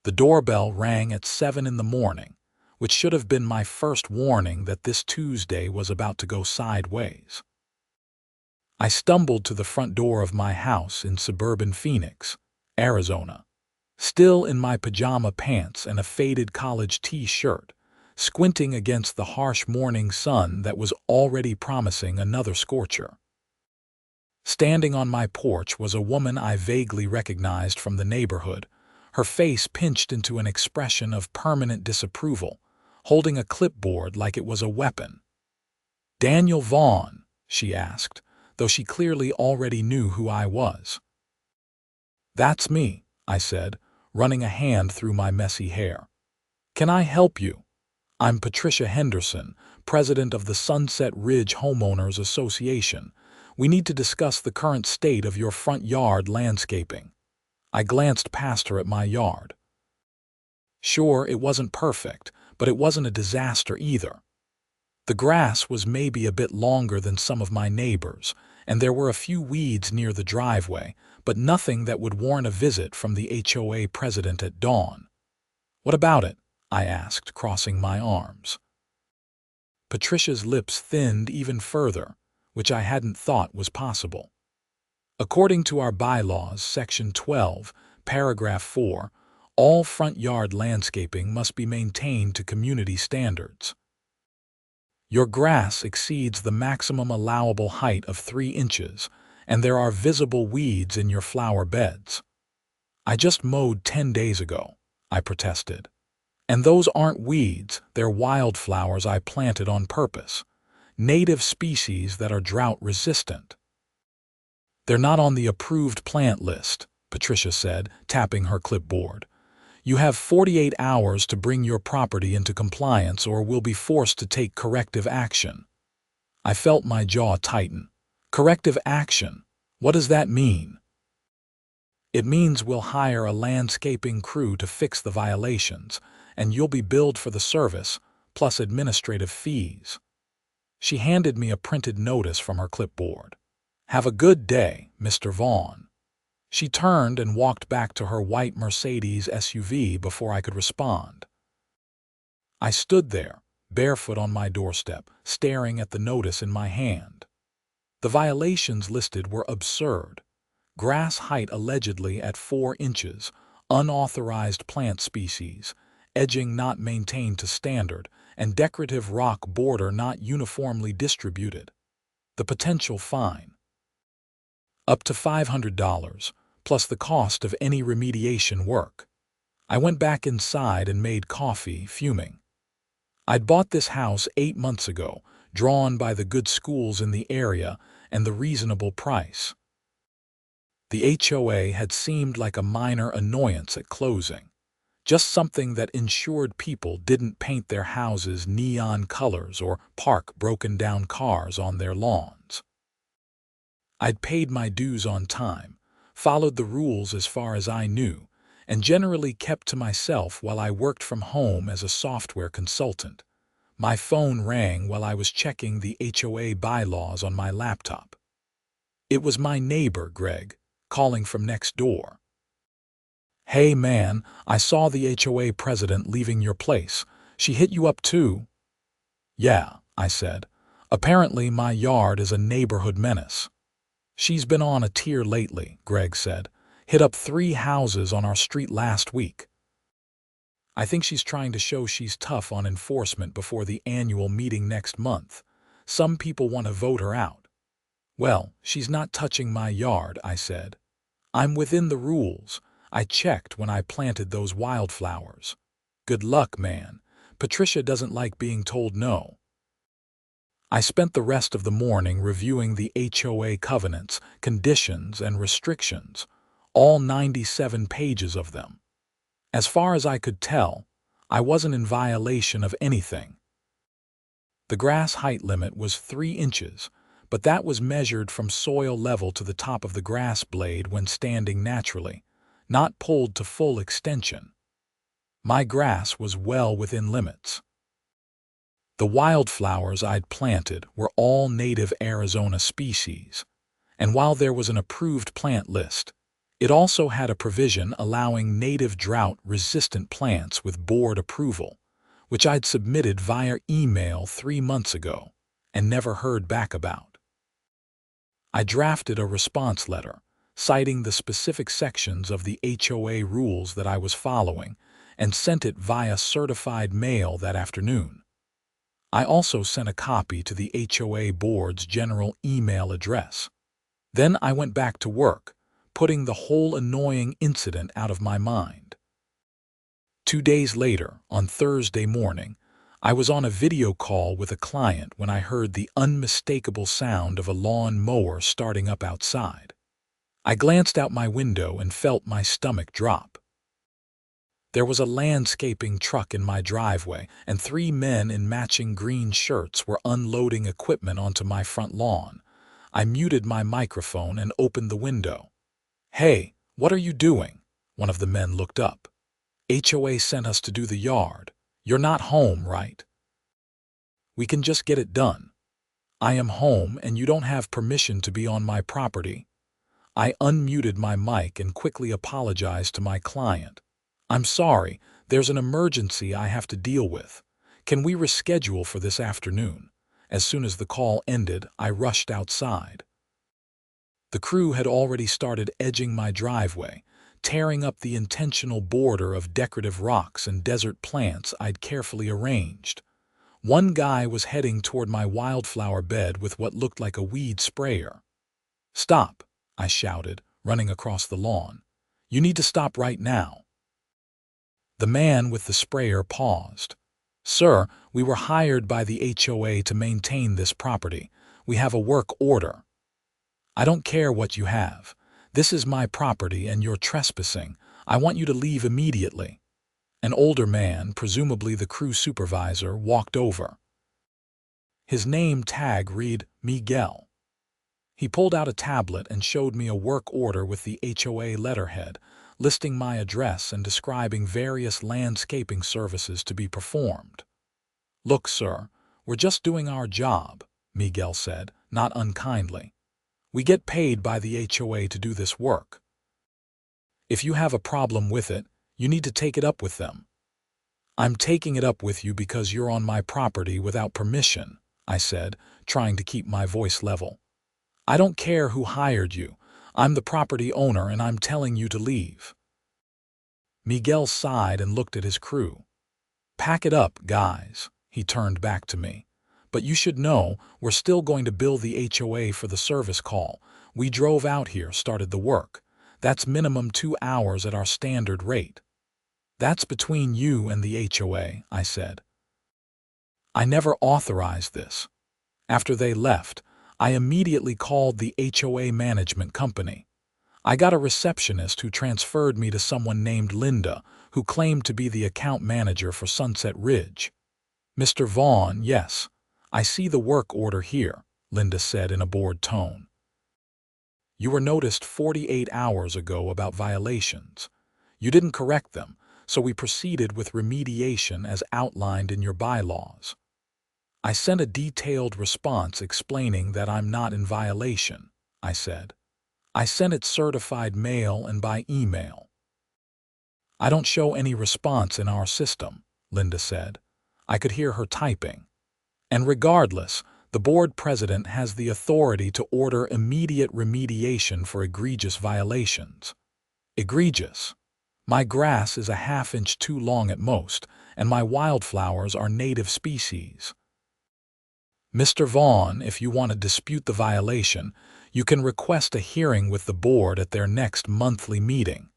The doorbell rang at 7 in the morning, which should have been my first warning that this Tuesday was about to go sideways. I stumbled to the front door of my house in suburban Phoenix, Arizona, still in my pajama pants and a faded college t-shirt, squinting against the harsh morning sun that was already promising another scorcher. Standing on my porch was a woman I vaguely recognized from the neighborhood, her face pinched into an expression of permanent disapproval, holding a clipboard like it was a weapon. "Daniel Vaughn?" she asked, though she clearly already knew who I was. "That's me," I said, running a hand through my messy hair. "Can I help you? I'm Patricia Henderson, president of the Sunset Ridge Homeowners Association. We need to discuss the current state of your front yard landscaping." I glanced past her at my yard. Sure, it wasn't perfect, but it wasn't a disaster either. The grass was maybe a bit longer than some of my neighbors, and there were a few weeds near the driveway, but nothing that would warrant a visit from the HOA president at dawn. "What about it?" I asked, crossing my arms. Patricia's lips thinned even further, which I hadn't thought was possible. According to our bylaws, Section 12, Paragraph 4, all front yard landscaping must be maintained to community standards. Your grass exceeds the maximum allowable height of 3 inches, and there are visible weeds in your flower beds. "I just mowed 10 days ago," I protested. "And those aren't weeds, they're wildflowers I planted on purpose, native species that are drought-resistant." "They're not on the approved plant list," Patricia said, tapping her clipboard. "You have 48 hours to bring your property into compliance or we'll be forced to take corrective action." I felt my jaw tighten. Corrective action? What does that mean? "It means we'll hire a landscaping crew to fix the violations, and you'll be billed for the service, plus administrative fees." She handed me a printed notice from her clipboard. "Have a good day, Mr. Vaughn." She turned and walked back to her white Mercedes SUV before I could respond. I stood there, barefoot on my doorstep, staring at the notice in my hand. The violations listed were absurd. Grass height allegedly at 4 inches, unauthorized plant species, edging not maintained to standard, and decorative rock border not uniformly distributed. The potential fine: up to $500, plus the cost of any remediation work. I went back inside and made coffee, fuming. I'd bought this house 8 months ago, drawn by the good schools in the area and the reasonable price. The HOA had seemed like a minor annoyance at closing, just something that ensured people didn't paint their houses neon colors or park broken-down cars on their lawns. I'd paid my dues on time, followed the rules as far as I knew, and generally kept to myself while I worked from home as a software consultant. My phone rang while I was checking the HOA bylaws on my laptop. It was my neighbor, Greg, calling from next door. "Hey man, I saw the HOA president leaving your place. She hit you up too?" "Yeah," I said. "Apparently my yard is a neighborhood menace." "She's been on a tear lately," Greg said. "Hit up 3 houses on our street last week." "I think she's trying to show she's tough on enforcement before the annual meeting next month. Some people want to vote her out." "Well, she's not touching my yard," I said. "I'm within the rules. I checked when I planted those wildflowers." "Good luck, man. Patricia doesn't like being told no." I spent the rest of the morning reviewing the HOA covenants, conditions, and restrictions, all 97 pages of them. As far as I could tell, I wasn't in violation of anything. The grass height limit was 3 inches, but that was measured from soil level to the top of the grass blade when standing naturally, not pulled to full extension. My grass was well within limits. The wildflowers I'd planted were all native Arizona species, and while there was an approved plant list, It also had a provision allowing native drought-resistant plants with board approval, which I'd submitted via email 3 months ago and never heard back about. I drafted a response letter, citing the specific sections of the HOA rules that I was following, and sent it via certified mail that afternoon. I also sent a copy to the HOA board's general email address. Then I went back to work, putting the whole annoying incident out of my mind. 2 days later, on Thursday morning, I was on a video call with a client when I heard the unmistakable sound of a lawn mower starting up outside. I glanced out my window and felt my stomach drop. There was a landscaping truck in my driveway, and 3 men in matching green shirts were unloading equipment onto my front lawn. I muted my microphone and opened the window. "Hey, what are you doing?" One of the men looked up. "HOA sent us to do the yard. You're not home, right?" "We can just get it done." "I am home and you don't have permission to be on my property." I unmuted my mic and quickly apologized to my client. "I'm sorry, there's an emergency I have to deal with. Can we reschedule for this afternoon?" As soon as the call ended, I rushed outside. The crew had already started edging my driveway, tearing up the intentional border of decorative rocks and desert plants I'd carefully arranged. One guy was heading toward my wildflower bed with what looked like a weed sprayer. "Stop!" I shouted, running across the lawn. "You need to stop right now." The man with the sprayer paused. "Sir, we were hired by the HOA to maintain this property. We have a work order." "I don't care what you have. This is my property and you're trespassing. I want you to leave immediately." An older man, presumably the crew supervisor, walked over. His name tag read Miguel. He pulled out a tablet and showed me a work order with the HOA letterhead, listing my address and describing various landscaping services to be performed. "Look, sir, we're just doing our job," Miguel said, not unkindly. "We get paid by the HOA to do this work. If you have a problem with it, you need to take it up with them." "I'm taking it up with you because you're on my property without permission," I said, trying to keep my voice level. "I don't care who hired you. I'm the property owner and I'm telling you to leave." Miguel sighed and looked at his crew. "Pack it up, guys," he turned back to me. "But you should know, we're still going to bill the HOA for the service call. We drove out here, started the work. That's minimum 2 hours at our standard rate." "That's between you and the HOA," I said. "I never authorized this." After they left, I immediately called the HOA management company. I got a receptionist who transferred me to someone named Linda, who claimed to be the account manager for Sunset Ridge. "Mr. Vaughn, yes. I see the work order here," Linda said in a bored tone. "You were noticed 48 hours ago about violations. You didn't correct them, so we proceeded with remediation as outlined in your bylaws." I sent a detailed response explaining that I'm not in violation, I said. I sent it certified mail and by email. "I don't show any response in our system," Linda said. I could hear her typing. "And regardless, the board president has the authority to order immediate remediation for egregious violations." Egregious. My grass is a half-inch too long at most, and my wildflowers are native species. "Mr. Vaughn, if you want to dispute the violation, you can request a hearing with the board at their next monthly meeting.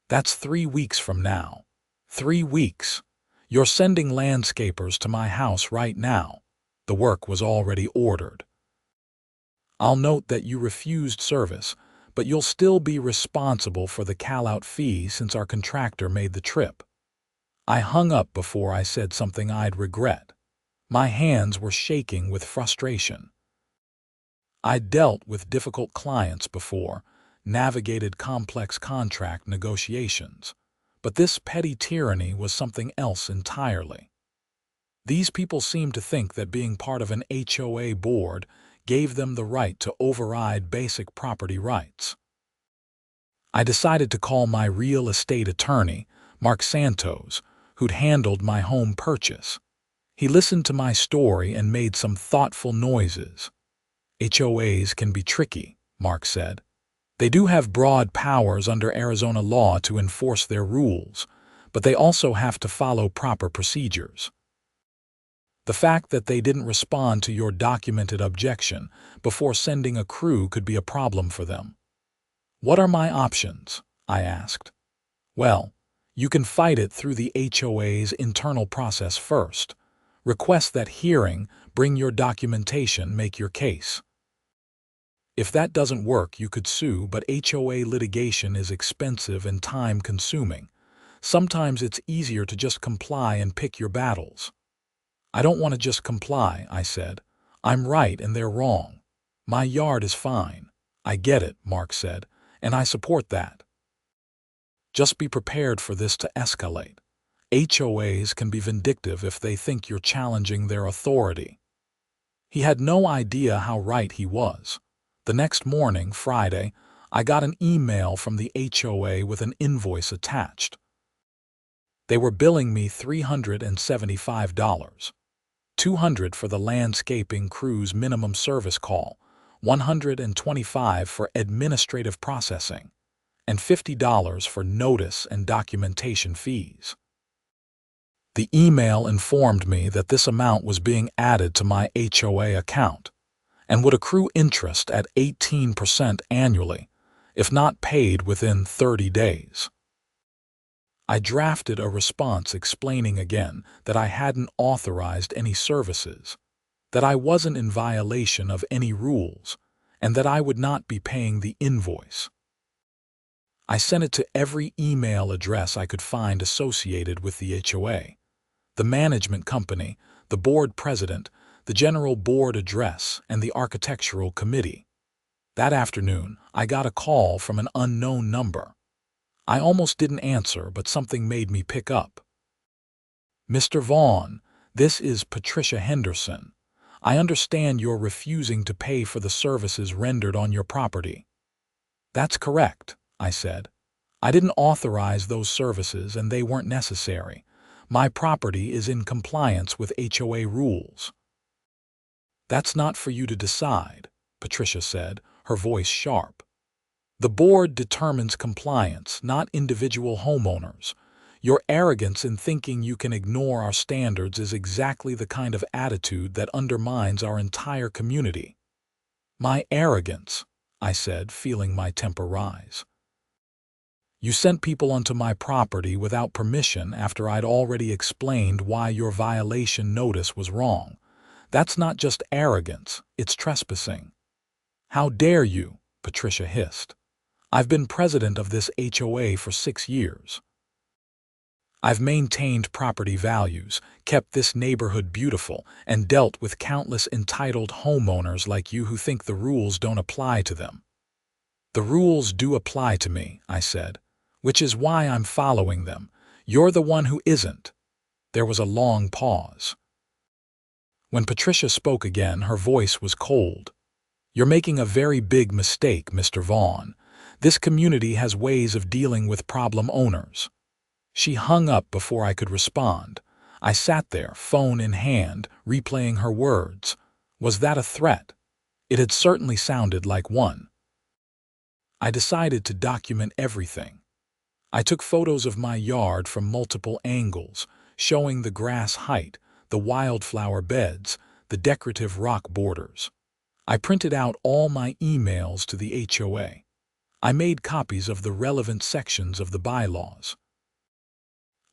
That's 3 weeks from now. 3 weeks. You're sending landscapers to my house right now. The work was already ordered. I'll note that you refused service, but you'll still be responsible for the call-out fee since our contractor made the trip." I hung up before I said something I'd regret. My hands were shaking with frustration. I'd dealt with difficult clients before, navigated complex contract negotiations, but this petty tyranny was something else entirely. These people seemed to think that being part of an HOA board gave them the right to override basic property rights. I decided to call my real estate attorney, Mark Santos, who'd handled my home purchase. He listened to my story and made some thoughtful noises. HOAs can be tricky, Mark said. They do have broad powers under Arizona law to enforce their rules, but they also have to follow proper procedures. The fact that they didn't respond to your documented objection before sending a crew could be a problem for them. What are my options? I asked. Well, you can fight it through the HOA's internal process first. Request that hearing, bring your documentation, make your case. If that doesn't work, you could sue, but HOA litigation is expensive and time-consuming. Sometimes it's easier to just comply and pick your battles. I don't want to just comply, I said. I'm right and they're wrong. My yard is fine. I get it, Mark said, and I support that. Just be prepared for this to escalate. HOAs can be vindictive if they think you're challenging their authority. He had no idea how right he was. The next morning, Friday, I got an email from the HOA with an invoice attached. They were billing me $375, $200 for the landscaping crew's minimum service call, $125 for administrative processing, and $50 for notice and documentation fees. The email informed me that this amount was being added to my HOA account and would accrue interest at 18% annually, if not paid within 30 days. I drafted a response explaining again that I hadn't authorized any services, that I wasn't in violation of any rules, and that I would not be paying the invoice. I sent it to every email address I could find associated with the HOA, the management company, the board president, the general board address, and the architectural committee. That afternoon, I got a call from an unknown number. I almost didn't answer, but something made me pick up. Mr. Vaughn, this is Patricia Henderson. I understand you're refusing to pay for the services rendered on your property. That's correct, I said. I didn't authorize those services and they weren't necessary. My property is in compliance with HOA rules. That's not for you to decide, Patricia said, her voice sharp. The board determines compliance, not individual homeowners. Your arrogance in thinking you can ignore our standards is exactly the kind of attitude that undermines our entire community. My arrogance, I said, feeling my temper rise. You sent people onto my property without permission after I'd already explained why your violation notice was wrong. That's not just arrogance, it's trespassing. How dare you, Patricia hissed. I've been president of this HOA for 6 years. I've maintained property values, kept this neighborhood beautiful, and dealt with countless entitled homeowners like you who think the rules don't apply to them. The rules do apply to me, I said, which is why I'm following them. You're the one who isn't. There was a long pause. When Patricia spoke again, her voice was cold. You're making a very big mistake, Mr. Vaughn. This community has ways of dealing with problem owners. She hung up before I could respond. I sat there, phone in hand, replaying her words. Was that a threat? It had certainly sounded like one. I decided to document everything. I took photos of my yard from multiple angles, showing the grass height, the wildflower beds, the decorative rock borders. I printed out all my emails to the HOA. I made copies of the relevant sections of the bylaws.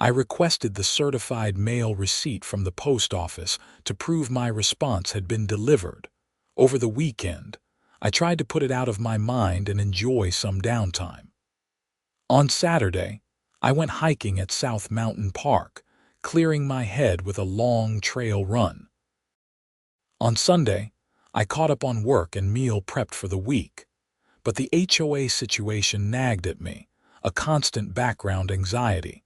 I requested the certified mail receipt from the post office to prove my response had been delivered. Over the weekend, I tried to put it out of my mind and enjoy some downtime. On Saturday, I went hiking at South Mountain Park, clearing my head with a long trail run. On Sunday, I caught up on work and meal prepped for the week, but the HOA situation nagged at me, a constant background anxiety.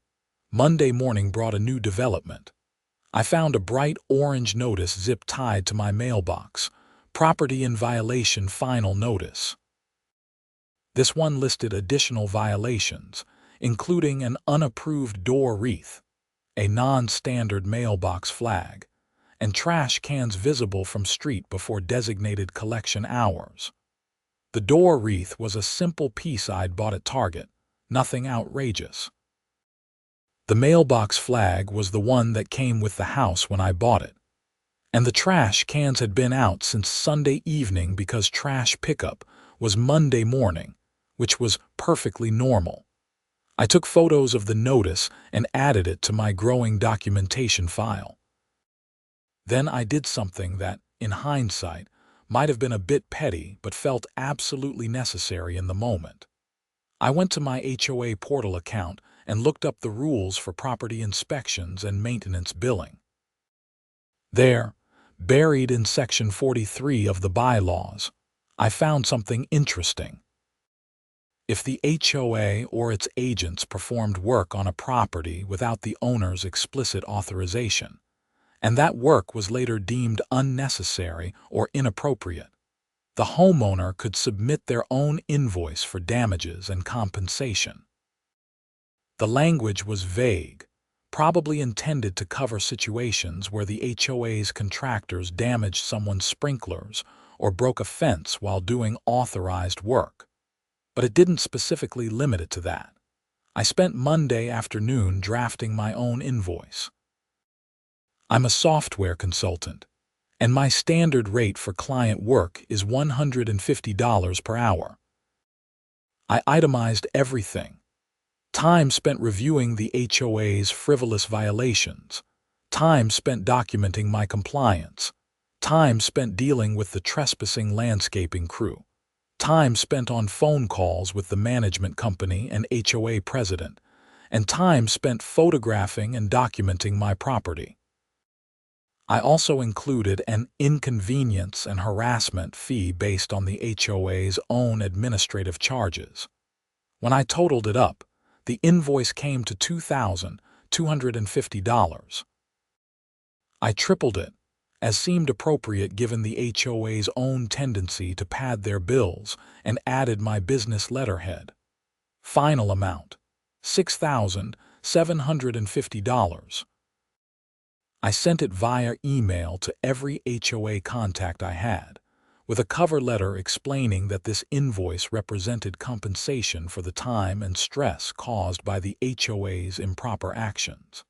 Monday morning brought a new development. I found a bright orange notice zip-tied to my mailbox, property in violation final notice. This one listed additional violations, including an unapproved door wreath, a non-standard mailbox flag, and trash cans visible from street before designated collection hours. The door wreath was a simple piece I'd bought at Target, nothing outrageous. The mailbox flag was the one that came with the house when I bought it, and the trash cans had been out since Sunday evening because trash pickup was Monday morning, which was perfectly normal. I took photos of the notice and added it to my growing documentation file. Then I did something that, in hindsight, might have been a bit petty but felt absolutely necessary in the moment. I went to my HOA portal account and looked up the rules for property inspections and maintenance billing. There, buried in Section 43 of the bylaws, I found something interesting. If the HOA or its agents performed work on a property without the owner's explicit authorization, and that work was later deemed unnecessary or inappropriate, the homeowner could submit their own invoice for damages and compensation. The language was vague, probably intended to cover situations where the HOA's contractors damaged someone's sprinklers or broke a fence while doing authorized work. But it didn't specifically limit it to that. I spent Monday afternoon drafting my own invoice. I'm a software consultant, and my standard rate for client work is $150 per hour. I itemized everything: time spent reviewing the HOA's frivolous violations, time spent documenting my compliance, time spent dealing with the trespassing landscaping crew, time spent on phone calls with the management company and HOA president, and time spent photographing and documenting my property. I also included an inconvenience and harassment fee based on the HOA's own administrative charges. When I totaled it up, the invoice came to $2,250. I tripled it, as seemed appropriate given the HOA's own tendency to pad their bills, and added my business letterhead. Final amount: $6,750. I sent it via email to every HOA contact I had, with a cover letter explaining that this invoice represented compensation for the time and stress caused by the HOA's improper actions.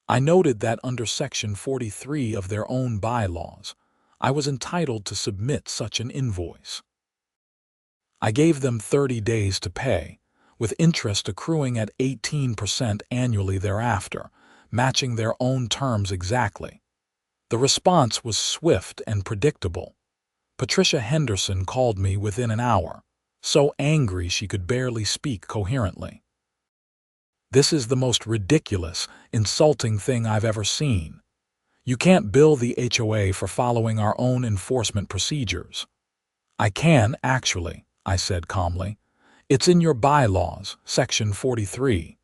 I noted that under Section 43 of their own bylaws, I was entitled to submit such an invoice. I gave them 30 days to pay, with interest accruing at 18% annually thereafter, matching their own terms exactly. The response was swift and predictable. Patricia Henderson called me within an hour, so angry she could barely speak coherently. "This is the most ridiculous, insulting thing I've ever seen. You can't bill the HOA for following our own enforcement procedures." "I can, actually," I said calmly. "It's in your bylaws, Section 43.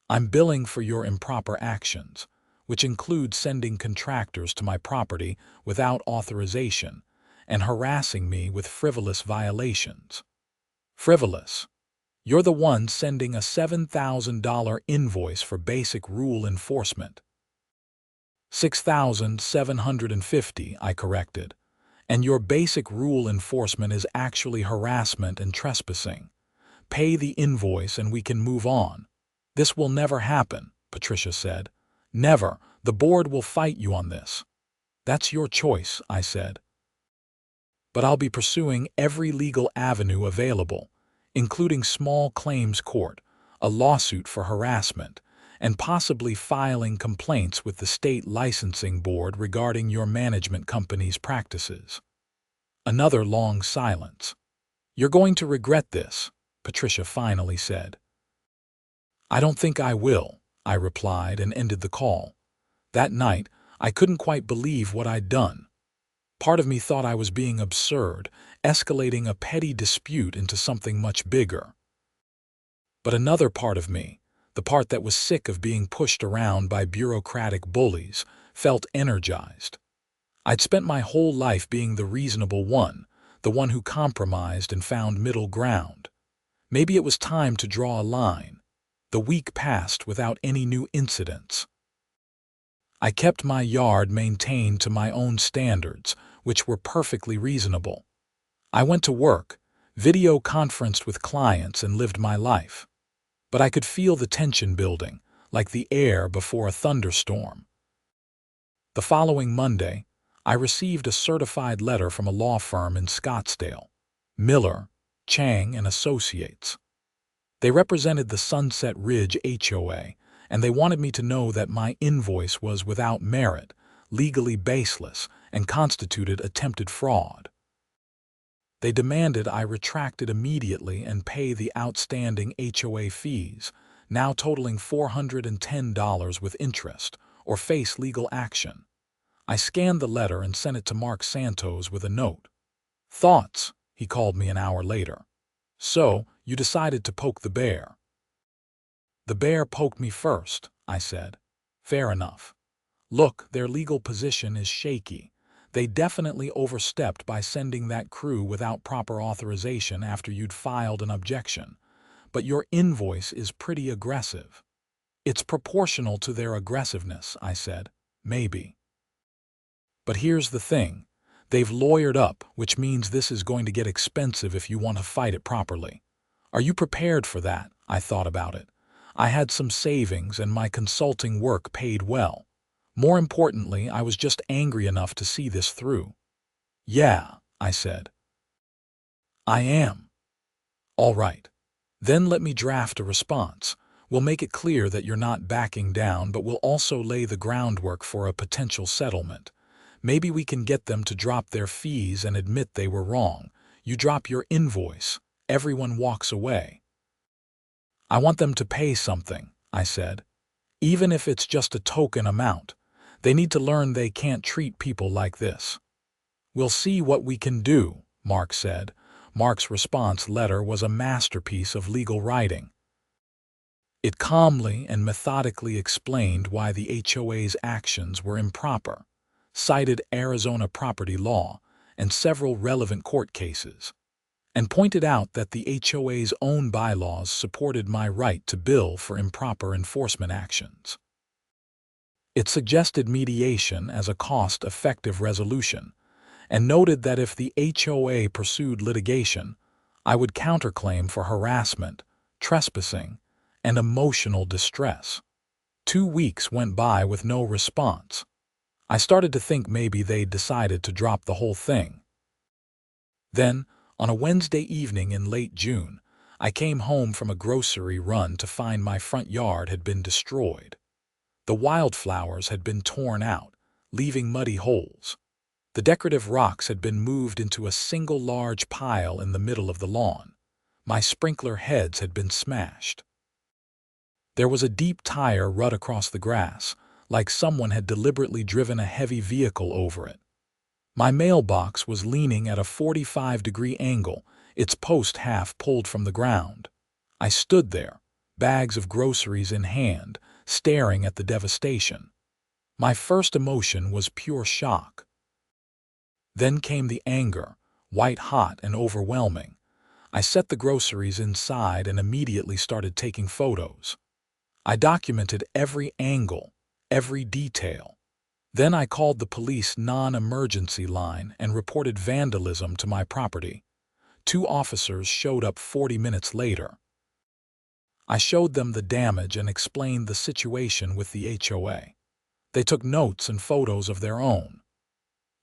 I'm billing for your improper actions, which include sending contractors to my property without authorization and harassing me with frivolous violations." "Frivolous? You're the one sending a $7,000 invoice for basic rule enforcement." $6,750, I corrected. "And your basic rule enforcement is actually harassment and trespassing. Pay the invoice and we can move on." "This will never happen," Patricia said. "Never. The board will fight you on this." "That's your choice," I said. "But I'll be pursuing every legal avenue available, including small claims court, a lawsuit for harassment, and possibly filing complaints with the state licensing board regarding your management company's practices." Another long silence. "You're going to regret this," Patricia finally said. "I don't think I will," I replied and ended the call. That night, I couldn't quite believe what I'd done. Part of me thought I was being absurd, escalating a petty dispute into something much bigger. But another part of me, the part that was sick of being pushed around by bureaucratic bullies, felt energized. I'd spent my whole life being the reasonable one, the one who compromised and found middle ground. Maybe it was time to draw a line. The week passed without any new incidents. I kept my yard maintained to my own standards, which were perfectly reasonable. I went to work, video conferenced with clients, and lived my life. But I could feel the tension building, like the air before a thunderstorm. The following Monday, I received a certified letter from a law firm in Scottsdale, Miller, Chang and Associates. They represented the Sunset Ridge HOA, and they wanted me to know that my invoice was without merit, legally baseless, and constituted attempted fraud. They demanded I retract it immediately and pay the outstanding HOA fees, now totaling $410 with interest, or face legal action. I scanned the letter and sent it to Mark Santos with a note. "Thoughts?" he called me an hour later. "So, you decided to poke the bear." "The bear poked me first," I said. "Fair enough. Look, their legal position is shaky. They definitely overstepped by sending that crew without proper authorization after you'd filed an objection. But your invoice is pretty aggressive." "It's proportional to their aggressiveness," I said. "Maybe. But here's the thing. They've lawyered up, which means this is going to get expensive if you want to fight it properly. Are you prepared for that?" I thought about it. I had some savings and my consulting work paid well. More importantly, I was just angry enough to see this through. "Yeah," I said. "I am." "All right. Then let me draft a response. We'll make it clear that you're not backing down, but we'll also lay the groundwork for a potential settlement. Maybe we can get them to drop their fees and admit they were wrong. You drop your invoice. Everyone walks away." "I want them to pay something," I said. "Even if it's just a token amount. They need to learn they can't treat people like this." "We'll see what we can do," Mark said. Mark's response letter was a masterpiece of legal writing. It calmly and methodically explained why the HOA's actions were improper, cited Arizona property law and several relevant court cases, and pointed out that the HOA's own bylaws supported my right to bill for improper enforcement actions. It suggested mediation as a cost-effective resolution, and noted that if the HOA pursued litigation, I would counterclaim for harassment, trespassing, and emotional distress. 2 weeks went by with no response. I started to think maybe they'd decided to drop the whole thing. Then, on a Wednesday evening in late June, I came home from a grocery run to find my front yard had been destroyed. The wildflowers had been torn out, leaving muddy holes. The decorative rocks had been moved into a single large pile in the middle of the lawn. My sprinkler heads had been smashed. There was a deep tire rut across the grass, like someone had deliberately driven a heavy vehicle over it. My mailbox was leaning at a 45-degree angle, its post half pulled from the ground. I stood there, bags of groceries in hand, staring at the devastation. My first emotion was pure shock. Then came the anger, white-hot and overwhelming. I set the groceries inside and immediately started taking photos. I documented every angle, every detail. Then I called the police non-emergency line and reported vandalism to my property. 2 officers showed up 40 minutes later. I showed them the damage and explained the situation with the HOA. They took notes and photos of their own.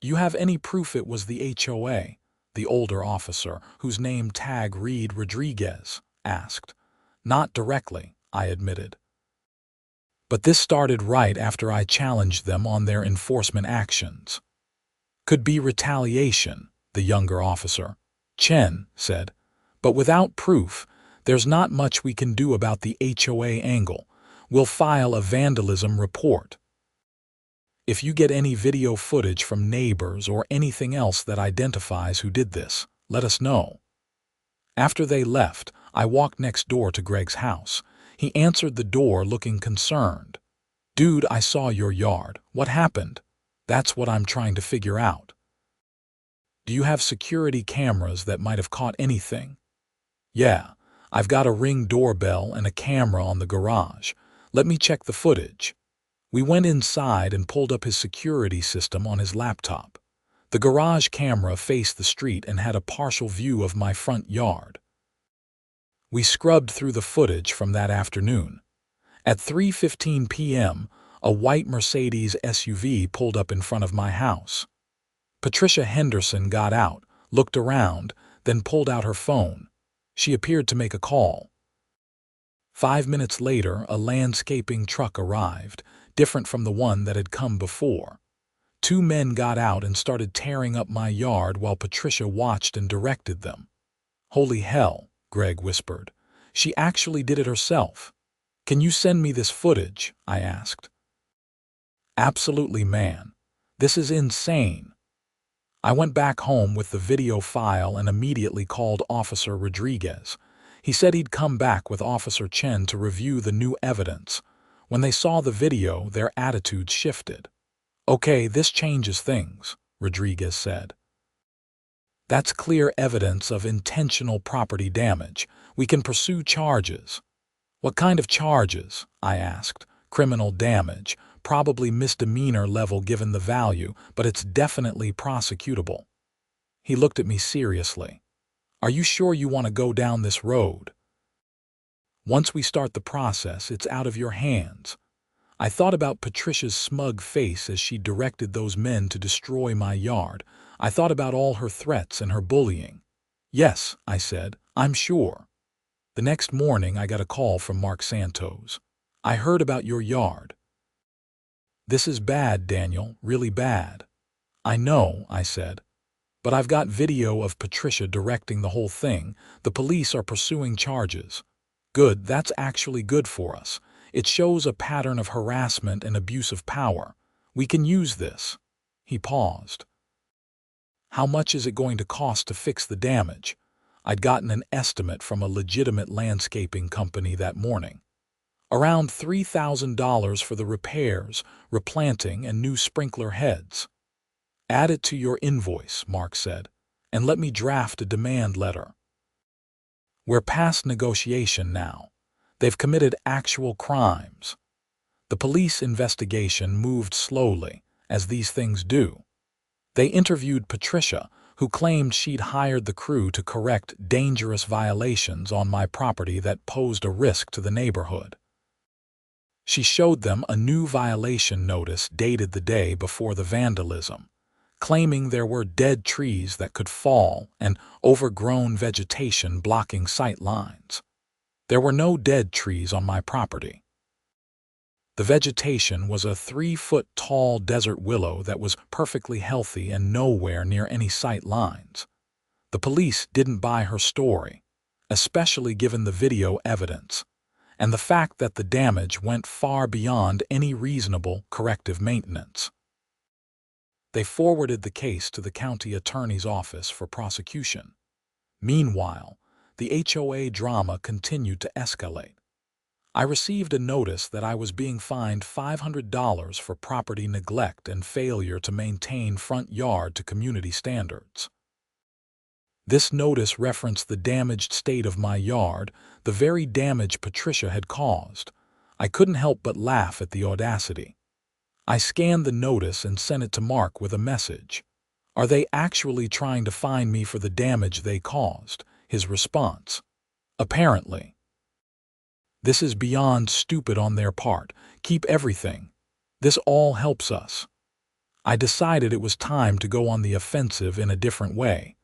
"You have any proof it was the HOA?" the older officer, whose name tag read Rodriguez, asked. "Not directly," I admitted. "But this started right after I challenged them on their enforcement actions." "Could be retaliation," the younger officer, Chen, said. "But without proof, there's not much we can do about the HOA angle. We'll file a vandalism report. If you get any video footage from neighbors or anything else that identifies who did this, let us know." After they left, I walked next door to Greg's house. He answered the door looking concerned. "Dude, I saw your yard. What happened?" "That's what I'm trying to figure out." Do you have security cameras that might have caught anything? Yeah, I've got a Ring doorbell and a camera on the garage. Let me check the footage. We went inside and pulled up his security system on his laptop. The garage camera faced the street and had a partial view of my front yard. We scrubbed through the footage from that afternoon. At 3:15 p.m., a white Mercedes SUV pulled up in front of my house. Patricia Henderson got out, looked around, then pulled out her phone. She appeared to make a call. 5 minutes later, a landscaping truck arrived, different from the one that had come before. 2 men got out and started tearing up my yard while Patricia watched and directed them. "Holy hell," Greg whispered. "She actually did it herself." "Can you send me this footage?" I asked. "Absolutely, man. This is insane." I went back home with the video file and immediately called Officer Rodriguez. He said he'd come back with Officer Chen to review the new evidence. When they saw the video, their attitudes shifted. "Okay, this changes things," Rodriguez said. "That's clear evidence of intentional property damage. We can pursue charges." "What kind of charges?" I asked. "Criminal damage. Probably misdemeanor level given the value, but it's definitely prosecutable." He looked at me seriously. "Are you sure you want to go down this road? Once we start the process, it's out of your hands." I thought about Patricia's smug face as she directed those men to destroy my yard. I thought about all her threats and her bullying. "Yes," I said, "I'm sure." The next morning I got a call from Mark Santos. "I heard about your yard." "This is bad, Daniel, really bad." "I know," I said. "But I've got video of Patricia directing the whole thing. The police are pursuing charges." "Good, that's actually good for us. It shows a pattern of harassment and abuse of power. We can use this." He paused. "How much is it going to cost to fix the damage?" I'd gotten an estimate from a legitimate landscaping company that morning. "Around $3,000 for the repairs, replanting, and new sprinkler heads." "Add it to your invoice," Mark said, "and let me draft a demand letter." We're past negotiation now. They've committed actual crimes. The police investigation moved slowly, as these things do. They interviewed Patricia, who claimed she'd hired the crew to correct dangerous violations on my property that posed a risk to the neighborhood. She showed them a new violation notice dated the day before the vandalism, claiming there were dead trees that could fall and overgrown vegetation blocking sight lines. There were no dead trees on my property. The vegetation was a 3-foot-tall desert willow that was perfectly healthy and nowhere near any sight lines. The police didn't buy her story, especially given the video evidence, and the fact that the damage went far beyond any reasonable corrective maintenance. They forwarded the case to the county attorney's office for prosecution. Meanwhile, the HOA drama continued to escalate. I received a notice that I was being fined $500 for property neglect and failure to maintain front yard to community standards. This notice referenced the damaged state of my yard, the very damage Patricia had caused. I couldn't help but laugh at the audacity. I scanned the notice and sent it to Mark with a message. "Are they actually trying to fine me for the damage they caused?" His response: "Apparently." "This is beyond stupid on their part. Keep everything. This all helps us." I decided it was time to go on the offensive in a different way.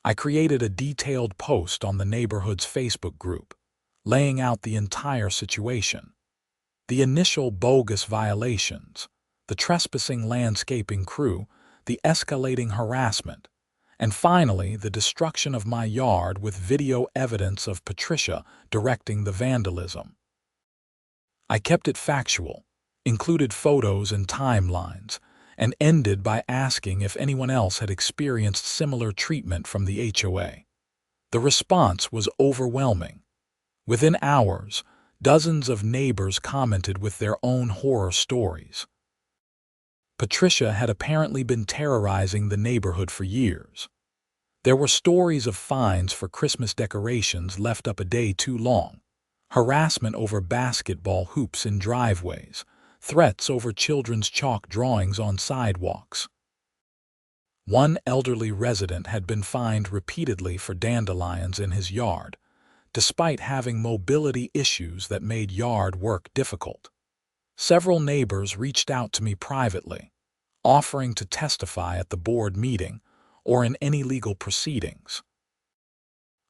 I created a detailed post on the neighborhood's Facebook group, laying out the entire situation. The initial bogus violations, the trespassing landscaping crew, the escalating harassment, and finally the destruction of my yard with video evidence of Patricia directing the vandalism. I kept it factual, included photos and timelines, and ended by asking if anyone else had experienced similar treatment from the HOA. The response was overwhelming. Within hours, dozens of neighbors commented with their own horror stories. Patricia had apparently been terrorizing the neighborhood for years. There were stories of fines for Christmas decorations left up a day too long, harassment over basketball hoops in driveways, threats over children's chalk drawings on sidewalks. One elderly resident had been fined repeatedly for dandelions in his yard, despite having mobility issues that made yard work difficult. Several neighbors reached out to me privately, offering to testify at the board meeting or in any legal proceedings.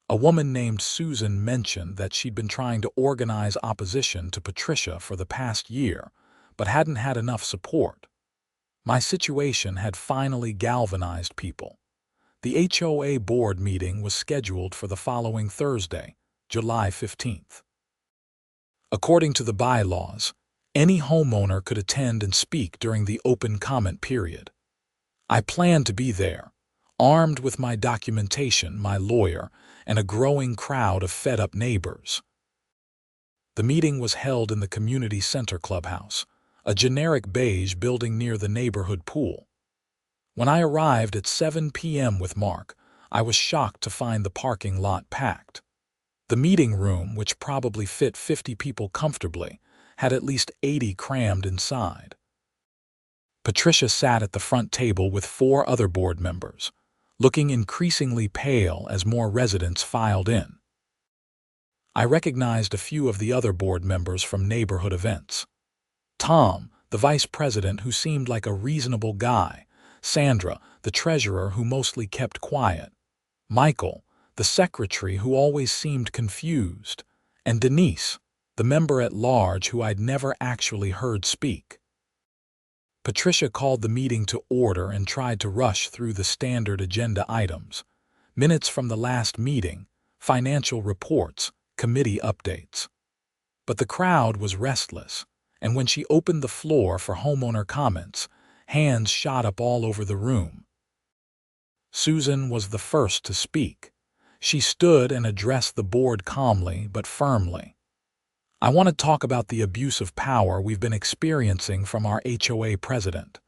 A woman named Susan mentioned that she'd been trying to organize opposition to Patricia for the past year, but hadn't had enough support. My situation had finally galvanized people. The HOA board meeting was scheduled for the following Thursday, July 15th. According to the bylaws, any homeowner could attend and speak during the open comment period. I planned to be there, armed with my documentation, my lawyer, and a growing crowd of fed-up neighbors. The meeting was held in the community center clubhouse, a generic beige building near the neighborhood pool. When I arrived at 7 p.m. with Mark, I was shocked to find the parking lot packed. The meeting room, which probably fit 50 people comfortably, had at least 80 crammed inside. Patricia sat at the front table with 4 other board members, looking increasingly pale as more residents filed in. I recognized a few of the other board members from neighborhood events. Tom, the vice president who seemed like a reasonable guy, Sandra, the treasurer who mostly kept quiet, Michael, the secretary who always seemed confused, and Denise, the member at large who I'd never actually heard speak. Patricia called the meeting to order and tried to rush through the standard agenda items: minutes from the last meeting, financial reports, committee updates. But the crowd was restless, and when she opened the floor for homeowner comments, hands shot up all over the room. Susan was the first to speak. She stood and addressed the board calmly but firmly. "I want to talk about the abuse of power we've been experiencing from our HOA president.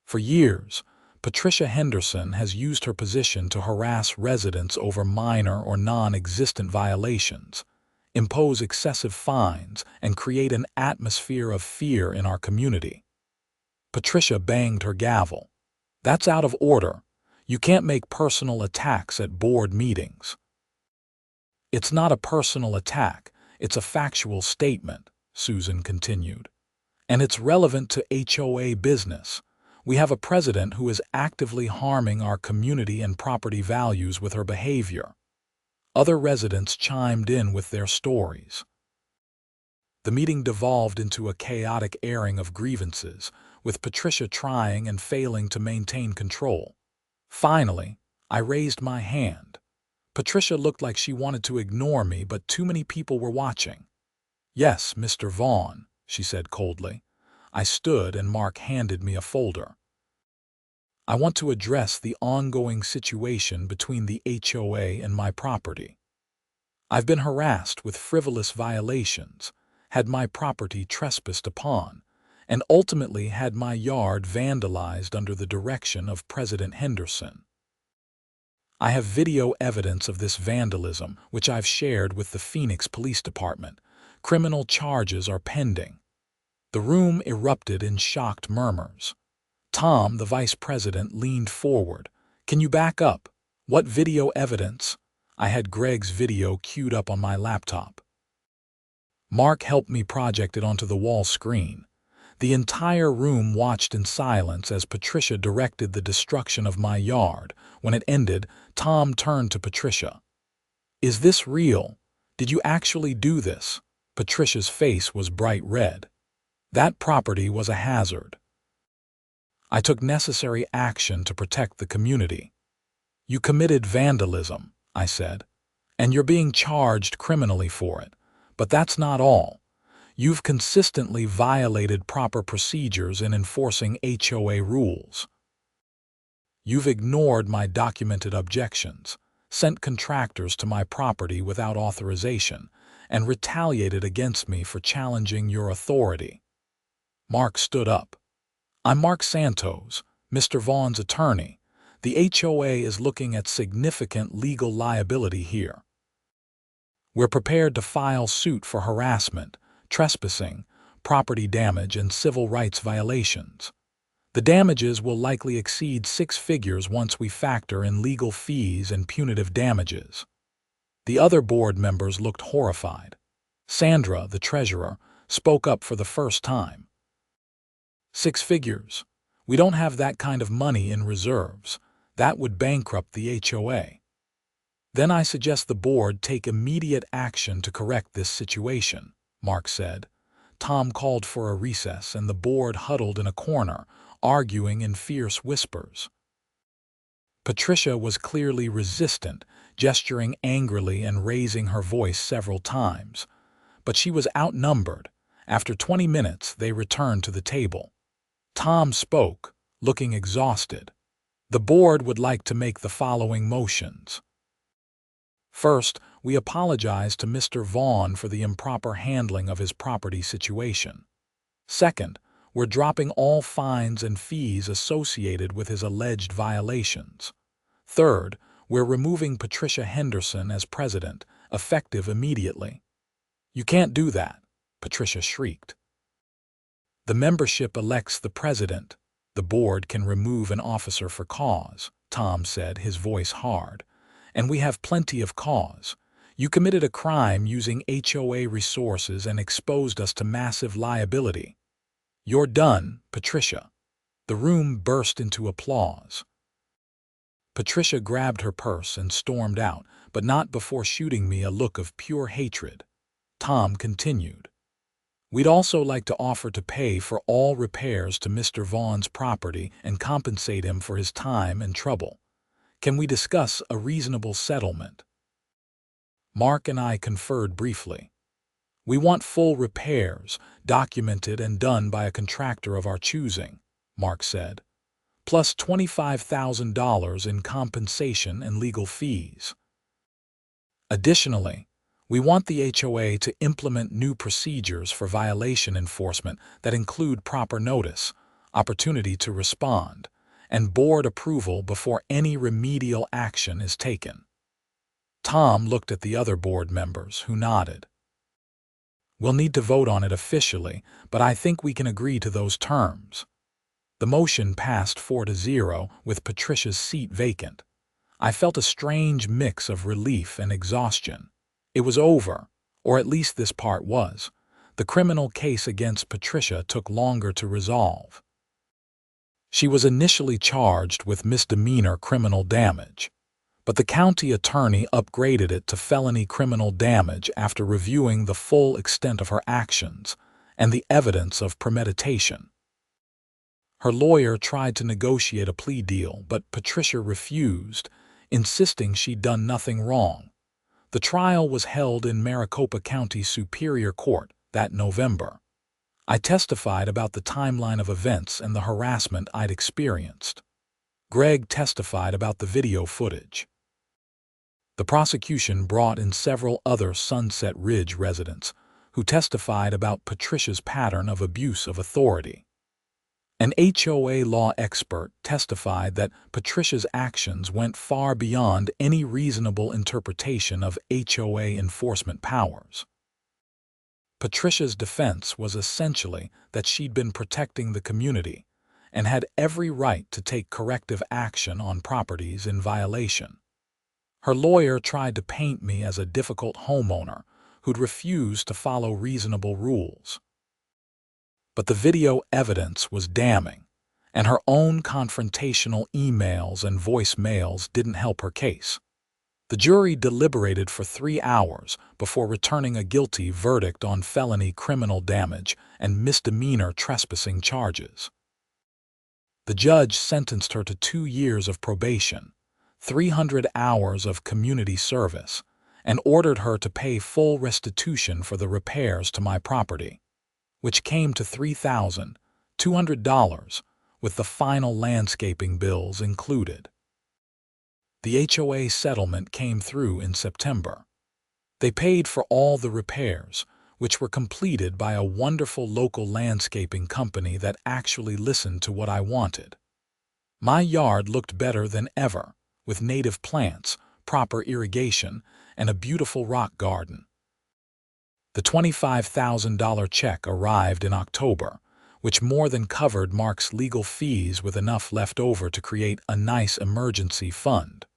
For years, Patricia Henderson has used her position to harass residents over minor or non-existent violations, impose excessive fines, and create an atmosphere of fear in our community." Patricia banged her gavel. "That's out of order. You can't make personal attacks at board meetings." "It's not a personal attack. It's a factual statement," Susan continued. "And it's relevant to HOA business. We have a president who is actively harming our community and property values with her behavior." Other residents chimed in with their stories. The meeting devolved into a chaotic airing of grievances, with Patricia trying and failing to maintain control. Finally, I raised my hand. Patricia looked like she wanted to ignore me, but too many people were watching. "Yes, Mr. Vaughn," she said coldly. I stood and Mark handed me a folder. "I want to address the ongoing situation between the HOA and my property. I've been harassed with frivolous violations, had my property trespassed upon, and ultimately had my yard vandalized under the direction of President Henderson. I have video evidence of this vandalism, which I've shared with the Phoenix Police Department. Criminal charges are pending." The room erupted in shocked murmurs. Tom, the vice president, leaned forward. "Can you back up? What video evidence?" I had Greg's video queued up on my laptop. Mark helped me project it onto the wall screen. The entire room watched in silence as Patricia directed the destruction of my yard. When it ended, Tom turned to Patricia. "Is this real? Did you actually do this?" Patricia's face was bright red. "That property was a hazard. I took necessary action to protect the community." "You committed vandalism," I said, "and you're being charged criminally for it. But that's not all. You've consistently violated proper procedures in enforcing HOA rules. You've ignored my documented objections, sent contractors to my property without authorization, and retaliated against me for challenging your authority." Mark stood up. I'm Mark Santos, Mr. Vaughn's attorney. The HOA is looking at significant legal liability here. We're prepared to file suit for harassment, trespassing, property damage, and civil rights violations. The damages will likely exceed 6 figures once we factor in legal fees and punitive damages. The other board members looked horrified. Sandra, the treasurer, spoke up for the first time. 6 figures. We don't have that kind of money in reserves. That would bankrupt the HOA. Then I suggest the board take immediate action to correct this situation, Mark said. Tom called for a recess and the board huddled in a corner, arguing in fierce whispers. Patricia was clearly resistant, gesturing angrily and raising her voice several times. But she was outnumbered. After 20 minutes, they returned to the table. Tom spoke, looking exhausted. The board would like to make the following motions. First, we apologize to Mr. Vaughn for the improper handling of his property situation. Second, we're dropping all fines and fees associated with his alleged violations. Third, we're removing Patricia Henderson as president, effective immediately. You can't do that, Patricia shrieked. The membership elects the president. The board can remove an officer for cause, Tom said, his voice hard. And we have plenty of cause. You committed a crime using HOA resources and exposed us to massive liability. You're done, Patricia. The room burst into applause. Patricia grabbed her purse and stormed out, but not before shooting me a look of pure hatred. Tom continued. We'd also like to offer to pay for all repairs to Mr. Vaughn's property and compensate him for his time and trouble. Can we discuss a reasonable settlement? Mark and I conferred briefly. We want full repairs, documented and done by a contractor of our choosing, Mark said, plus $25,000 in compensation and legal fees. Additionally, we want the HOA to implement new procedures for violation enforcement that include proper notice, opportunity to respond, and board approval before any remedial action is taken. Tom looked at the other board members, who nodded. We'll need to vote on it officially, but I think we can agree to those terms. The motion passed 4-0, with Patricia's seat vacant. I felt a strange mix of relief and exhaustion. It was over, or at least this part was. The criminal case against Patricia took longer to resolve. She was initially charged with misdemeanor criminal damage, but the county attorney upgraded it to felony criminal damage after reviewing the full extent of her actions and the evidence of premeditation. Her lawyer tried to negotiate a plea deal, but Patricia refused, insisting she'd done nothing wrong. The trial was held in Maricopa County Superior Court that November. I testified about the timeline of events and the harassment I'd experienced. Greg testified about the video footage. The prosecution brought in several other Sunset Ridge residents who testified about Patricia's pattern of abuse of authority. An HOA law expert testified that Patricia's actions went far beyond any reasonable interpretation of HOA enforcement powers. Patricia's defense was essentially that she'd been protecting the community and had every right to take corrective action on properties in violation. Her lawyer tried to paint me as a difficult homeowner who'd refused to follow reasonable rules. But the video evidence was damning, and her own confrontational emails and voicemails didn't help her case. The jury deliberated for 3 hours before returning a guilty verdict on felony criminal damage and misdemeanor trespassing charges. The judge sentenced her to 2 years of probation, 300 hours of community service, and ordered her to pay full restitution for the repairs to my property, which came to $3,200, with the final landscaping bills included. The HOA settlement came through in September. They paid for all the repairs, which were completed by a wonderful local landscaping company that actually listened to what I wanted. My yard looked better than ever, with native plants, proper irrigation, and a beautiful rock garden. The $25,000 check arrived in October, which more than covered Mark's legal fees with enough left over to create a nice emergency fund.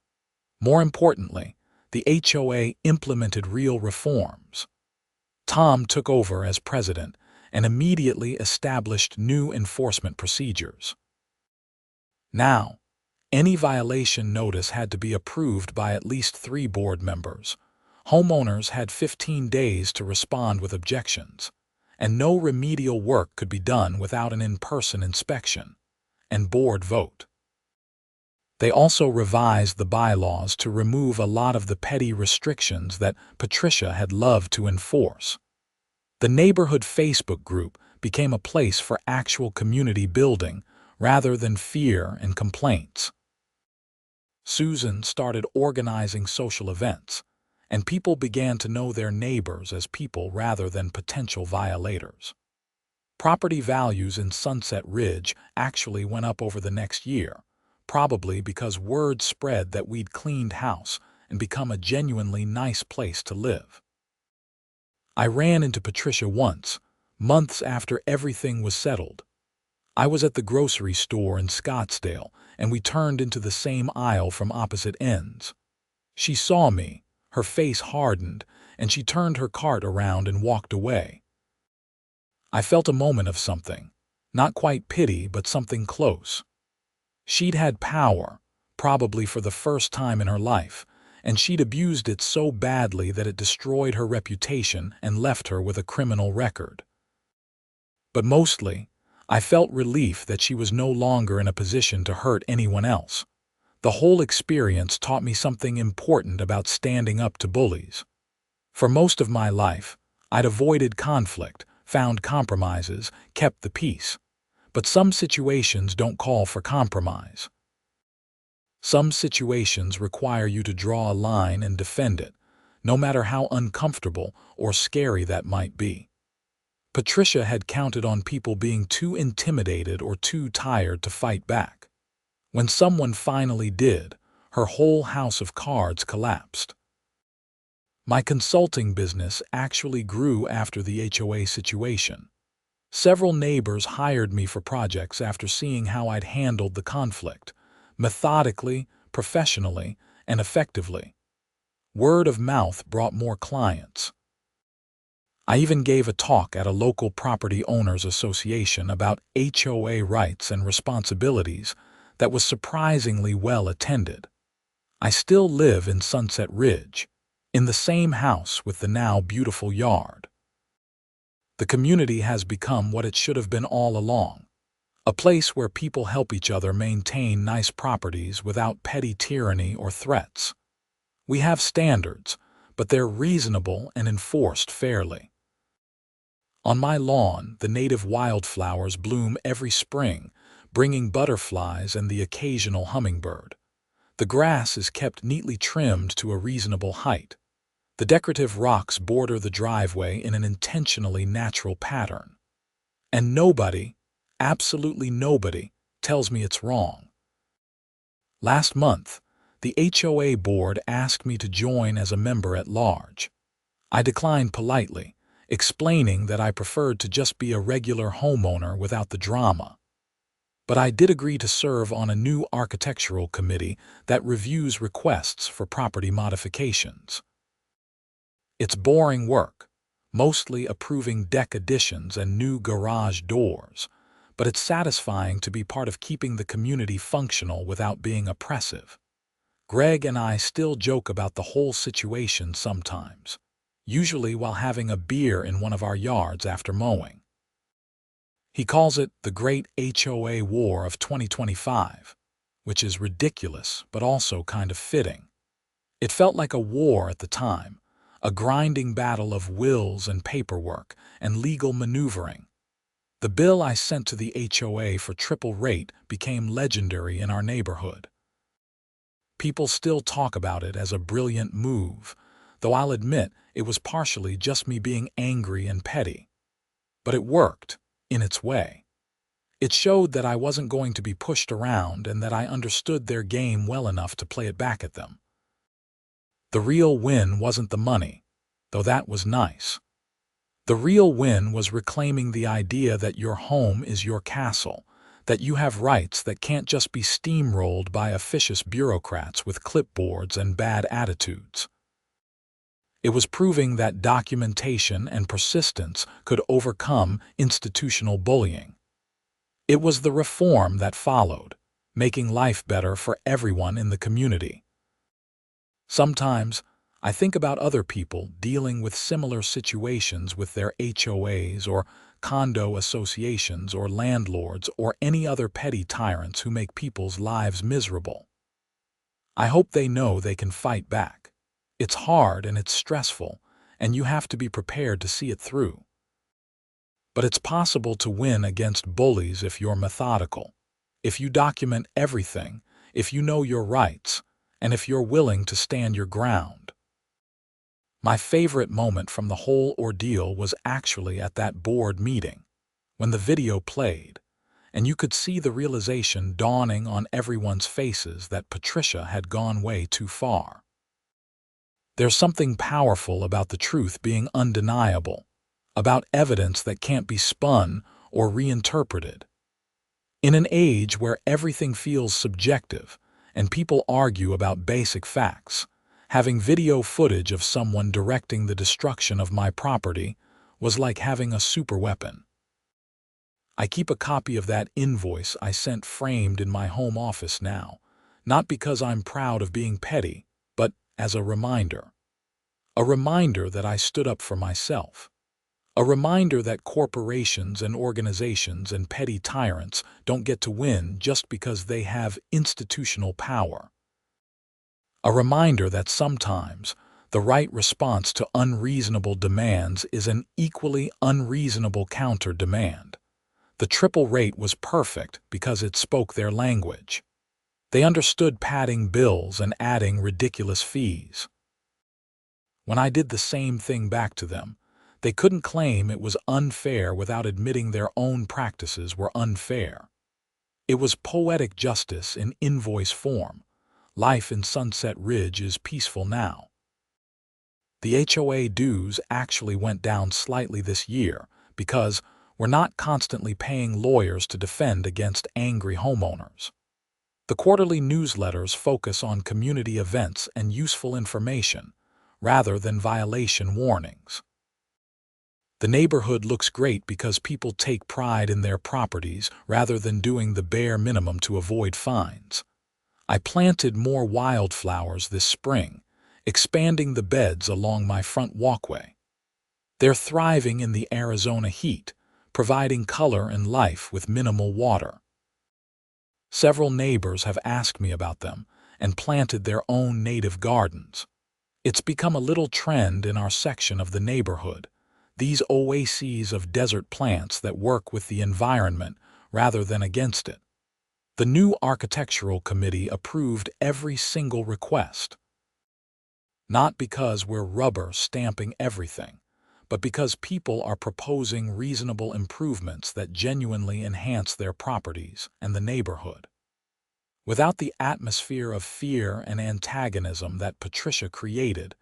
More importantly, the HOA implemented real reforms. Tom took over as president and immediately established new enforcement procedures. Now, any violation notice had to be approved by at least 3 board members. Homeowners had 15 days to respond with objections, and no remedial work could be done without an in-person inspection and board vote. They also revised the bylaws to remove a lot of the petty restrictions that Patricia had loved to enforce. The neighborhood Facebook group became a place for actual community building rather than fear and complaints. Susan started organizing social events, and people began to know their neighbors as people rather than potential violators. Property values in Sunset Ridge actually went up over the next year, probably because word spread that we'd cleaned house and become a genuinely nice place to live. I ran into Patricia once, months after everything was settled. I was at the grocery store in Scottsdale, and we turned into the same aisle from opposite ends. She saw me, her face hardened, and she turned her cart around and walked away. I felt a moment of something, not quite pity, but something close. She'd had power, probably for the first time in her life, and she'd abused it so badly that it destroyed her reputation and left her with a criminal record. But mostly, I felt relief that she was no longer in a position to hurt anyone else. The whole experience taught me something important about standing up to bullies. For most of my life, I'd avoided conflict, found compromises, kept the peace. But some situations don't call for compromise. Some situations require you to draw a line and defend it, no matter how uncomfortable or scary that might be. Patricia had counted on people being too intimidated or too tired to fight back. When someone finally did, her whole house of cards collapsed. My consulting business actually grew after the HOA situation. Several neighbors hired me for projects after seeing how I'd handled the conflict, methodically, professionally, and effectively. Word of mouth brought more clients. I even gave a talk at a local property owners association about HOA rights and responsibilities that was surprisingly well attended. I still live in Sunset Ridge, in the same house with the now beautiful yard. The community has become what it should have been all along, a place where people help each other maintain nice properties without petty tyranny or threats. We have standards, but they're reasonable and enforced fairly. On my lawn, the native wildflowers bloom every spring, bringing butterflies and the occasional hummingbird. The grass is kept neatly trimmed to a reasonable height. The decorative rocks border the driveway in an intentionally natural pattern. And nobody, absolutely nobody, tells me it's wrong. Last month, the HOA board asked me to join as a member at large. I declined politely, explaining that I preferred to just be a regular homeowner without the drama. But I did agree to serve on a new architectural committee that reviews requests for property modifications. It's boring work, mostly approving deck additions and new garage doors, but it's satisfying to be part of keeping the community functional without being oppressive. Greg and I still joke about the whole situation sometimes, usually while having a beer in one of our yards after mowing. He calls it the Great HOA War of 2025, which is ridiculous but also kind of fitting. It felt like a war at the time, a grinding battle of wills and paperwork and legal maneuvering. The bill I sent to the HOA for triple rate became legendary in our neighborhood. People still talk about it as a brilliant move, though I'll admit it was partially just me being angry and petty. But it worked, in its way. It showed that I wasn't going to be pushed around and that I understood their game well enough to play it back at them. The real win wasn't the money, though that was nice. The real win was reclaiming the idea that your home is your castle, that you have rights that can't just be steamrolled by officious bureaucrats with clipboards and bad attitudes. It was proving that documentation and persistence could overcome institutional bullying. It was the reform that followed, making life better for everyone in the community. Sometimes, I think about other people dealing with similar situations with their HOAs or condo associations or landlords or any other petty tyrants who make people's lives miserable. I hope they know they can fight back. It's hard and it's stressful, and you have to be prepared to see it through. But it's possible to win against bullies if you're methodical, if you document everything, if you know your rights, and if you're willing to stand your ground. My favorite moment from the whole ordeal was actually at that board meeting, when the video played, and you could see the realization dawning on everyone's faces that Patricia had gone way too far. There's something powerful about the truth being undeniable, about evidence that can't be spun or reinterpreted. In an age where everything feels subjective and people argue about basic facts, having video footage of someone directing the destruction of my property was like having a superweapon. I keep a copy of that invoice I sent framed in my home office now, not because I'm proud of being petty, but as a reminder. A reminder that I stood up for myself. A reminder that corporations and organizations and petty tyrants don't get to win just because they have institutional power. A reminder that sometimes the right response to unreasonable demands is an equally unreasonable counter-demand. The triple rate was perfect because it spoke their language. They understood padding bills and adding ridiculous fees. When I did the same thing back to them, they couldn't claim it was unfair without admitting their own practices were unfair. It was poetic justice in invoice form. Life in Sunset Ridge is peaceful now. The HOA dues actually went down slightly this year because we're not constantly paying lawyers to defend against angry homeowners. The quarterly newsletters focus on community events and useful information, rather than violation warnings. The neighborhood looks great because people take pride in their properties rather than doing the bare minimum to avoid fines. I planted more wildflowers this spring, expanding the beds along my front walkway. They're thriving in the Arizona heat, providing color and life with minimal water. Several neighbors have asked me about them and planted their own native gardens. It's become a little trend in our section of the neighborhood, these oases of desert plants that work with the environment rather than against it. The new architectural committee approved every single request. Not because we're rubber stamping everything, but because people are proposing reasonable improvements that genuinely enhance their properties and the neighborhood. Without the atmosphere of fear and antagonism that Patricia created,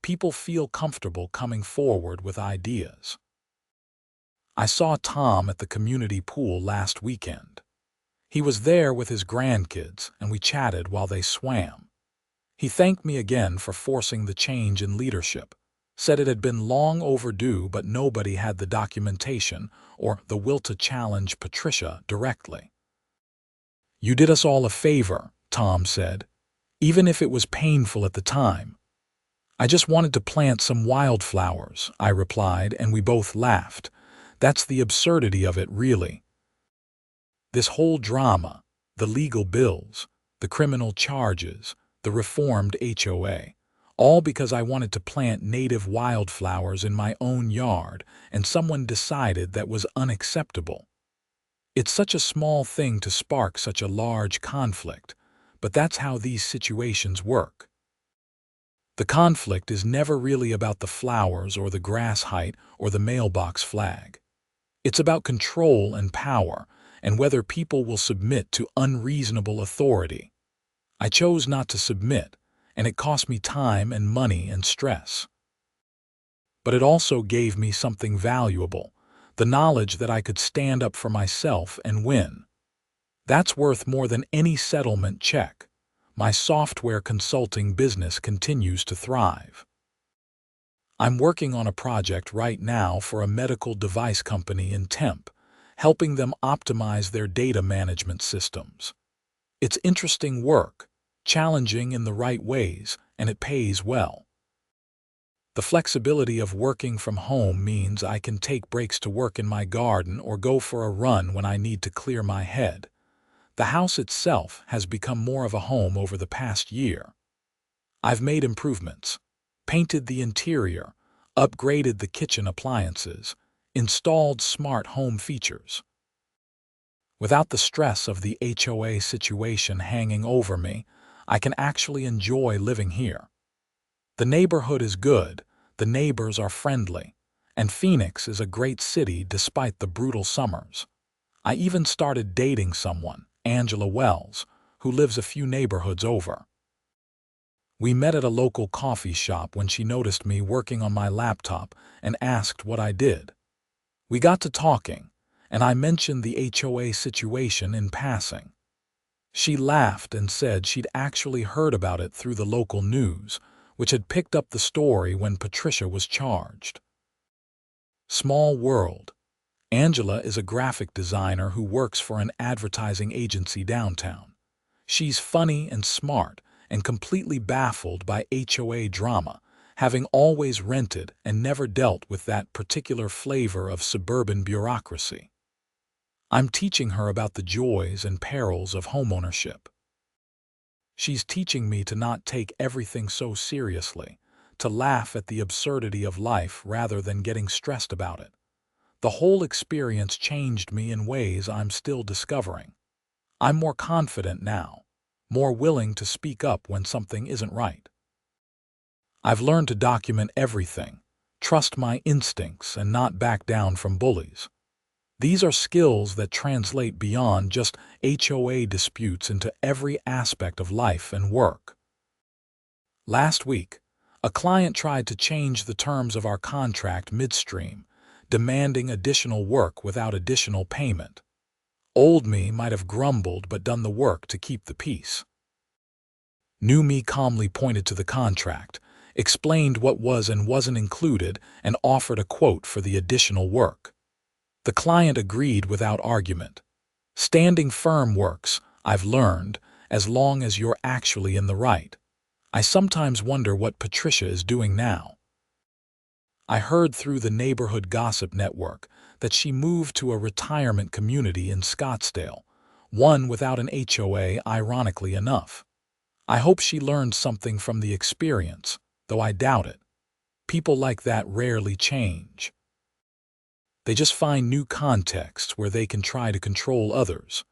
people feel comfortable coming forward with ideas. I saw Tom at the community pool last weekend. He was there with his grandkids, and we chatted while they swam. He thanked me again for forcing the change in leadership, said it had been long overdue but nobody had the documentation or the will to challenge Patricia directly. "You did us all a favor," Tom said, "even if it was painful at the time." "I just wanted to plant some wildflowers," I replied, and we both laughed. That's the absurdity of it, really. This whole drama, the legal bills, the criminal charges, the reformed HOA, all because I wanted to plant native wildflowers in my own yard and someone decided that was unacceptable. It's such a small thing to spark such a large conflict, but that's how these situations work. The conflict is never really about the flowers or the grass height or the mailbox flag. It's about control and power and whether people will submit to unreasonable authority. I chose not to submit, and it cost me time and money and stress. But it also gave me something valuable, the knowledge that I could stand up for myself and win. That's worth more than any settlement check. My software consulting business continues to thrive. I'm working on a project right now for a medical device company in Temp, helping them optimize their data management systems. It's interesting work, challenging in the right ways, and it pays well. The flexibility of working from home means I can take breaks to work in my garden or go for a run when I need to clear my head. The house itself has become more of a home over the past year. I've made improvements, painted the interior, upgraded the kitchen appliances, installed smart home features. Without the stress of the HOA situation hanging over me, I can actually enjoy living here. The neighborhood is good, the neighbors are friendly, and Phoenix is a great city despite the brutal summers. I even started dating someone, Angela Wells, who lives a few neighborhoods over. We met at a local coffee shop when she noticed me working on my laptop and asked what I did. We got to talking, and I mentioned the HOA situation in passing. She laughed and said she'd actually heard about it through the local news, which had picked up the story when Patricia was charged. Small world. Angela is a graphic designer who works for an advertising agency downtown. She's funny and smart and completely baffled by HOA drama, having always rented and never dealt with that particular flavor of suburban bureaucracy. I'm teaching her about the joys and perils of homeownership. She's teaching me to not take everything so seriously, to laugh at the absurdity of life rather than getting stressed about it. The whole experience changed me in ways I'm still discovering. I'm more confident now, more willing to speak up when something isn't right. I've learned to document everything, trust my instincts, and not back down from bullies. These are skills that translate beyond just HOA disputes into every aspect of life and work. Last week, a client tried to change the terms of our contract midstream, demanding additional work without additional payment. Old me might have grumbled but done the work to keep the peace. New me calmly pointed to the contract, explained what was and wasn't included, and offered a quote for the additional work. The client agreed without argument. Standing firm works, I've learned, as long as you're actually in the right. I sometimes wonder what Patricia is doing now. I heard through the neighborhood gossip network that she moved to a retirement community in Scottsdale, one without an HOA, ironically enough. I hope she learned something from the experience, though I doubt it. People like that rarely change. They just find new contexts where they can try to control others.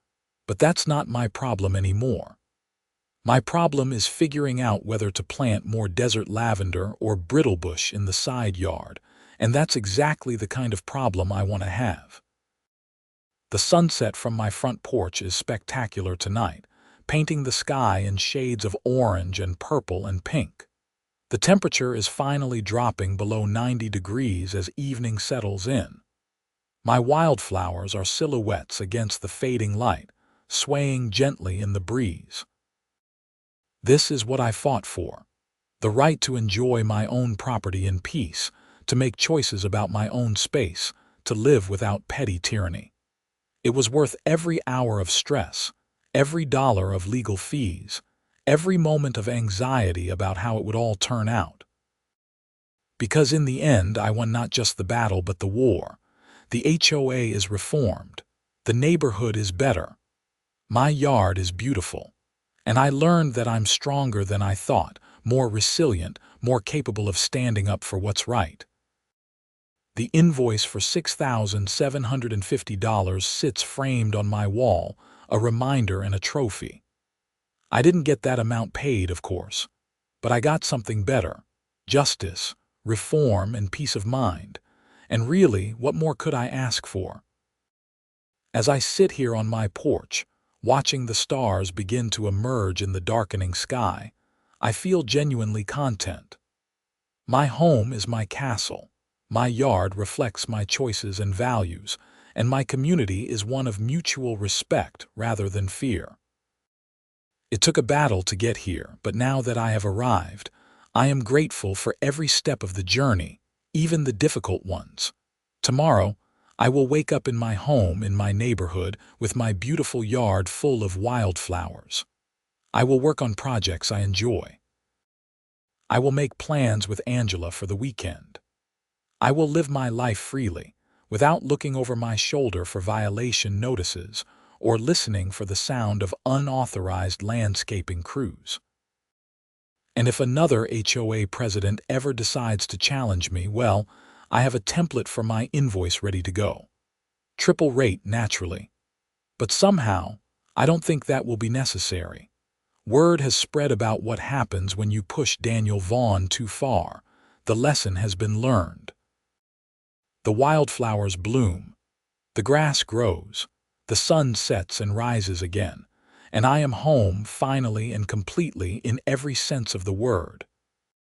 But that's not my problem anymore. My problem is figuring out whether to plant more desert lavender or brittlebush in the side yard, and that's exactly the kind of problem I want to have. The sunset from my front porch is spectacular tonight, painting the sky in shades of orange and purple and pink. The temperature is finally dropping below 90 degrees as evening settles in. My wildflowers are silhouettes against the fading light, swaying gently in the breeze. This is what I fought for. The right to enjoy my own property in peace, to make choices about my own space, to live without petty tyranny. It was worth every hour of stress, every dollar of legal fees, every moment of anxiety about how it would all turn out. Because in the end, I won not just the battle but the war. The HOA is reformed. The neighborhood is better. My yard is beautiful. And I learned that I'm stronger than I thought, more resilient, more capable of standing up for what's right. The invoice for $6,750 sits framed on my wall, a reminder and a trophy. I didn't get that amount paid, of course. But I got something better: justice, reform, and peace of mind. And really, what more could I ask for? As I sit here on my porch, watching the stars begin to emerge in the darkening sky, I feel genuinely content. My home is my castle, my yard reflects my choices and values, and my community is one of mutual respect rather than fear. It took a battle to get here, but now that I have arrived, I am grateful for every step of the journey, even the difficult ones. Tomorrow, I will wake up in my home in my neighborhood with my beautiful yard full of wildflowers. I will work on projects I enjoy. I will make plans with Angela for the weekend. I will live my life freely, without looking over my shoulder for violation notices or listening for the sound of unauthorized landscaping crews. And if another HOA president ever decides to challenge me, well, I have a template for my invoice ready to go. Triple rate, naturally. But somehow, I don't think that will be necessary. Word has spread about what happens when you push Daniel Vaughn too far. The lesson has been learned. The wildflowers bloom. The grass grows. The sun sets and rises again. And I am home finally and completely in every sense of the word.